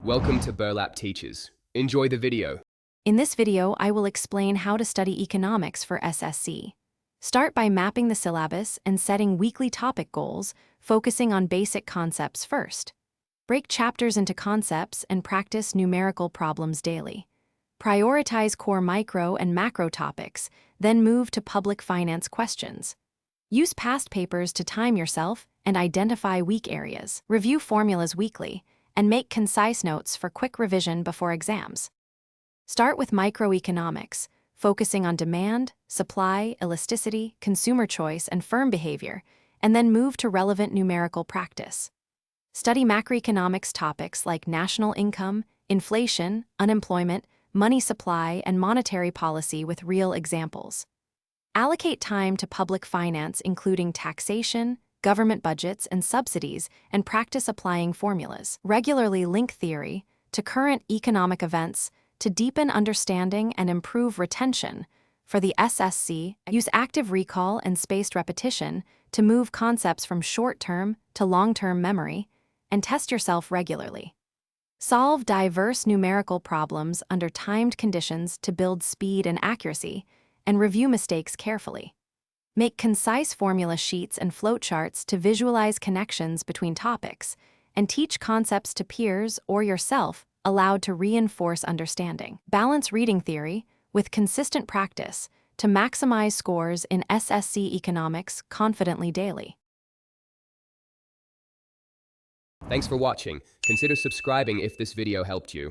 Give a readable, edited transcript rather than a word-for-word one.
Welcome to Burlap Teachers. Enjoy the video. In this video, I will explain how to study economics for SSC. Start by mapping the syllabus and setting weekly topic goals, focusing on basic concepts first. Break chapters into concepts and practice numerical problems daily. Prioritize core micro and macro topics, then move to public finance questions. Use past papers to time yourself and identify weak areas. Review formulas weekly, and make concise notes for quick revision before exams. Start with microeconomics, focusing on demand, supply, elasticity, consumer choice, and firm behavior, and then move to relevant numerical practice. Study macroeconomics topics like national income, inflation, unemployment, money supply, and monetary policy with real examples. Allocate time to public finance, including taxation, government budgets, and subsidies, and practice applying formulas. Regularly link theory to current economic events to deepen understanding and improve retention. For the SSC, use active recall and spaced repetition to move concepts from short-term to long-term memory, and test yourself regularly. Solve diverse numerical problems under timed conditions to build speed and accuracy, and review mistakes carefully. Make concise formula sheets and flowcharts to visualize connections between topics, and teach concepts to peers or yourself aloud to reinforce understanding. Balance reading theory with consistent practice to maximize scores in SSC economics confidently daily. Thanks for watching. Consider subscribing if this video helped you.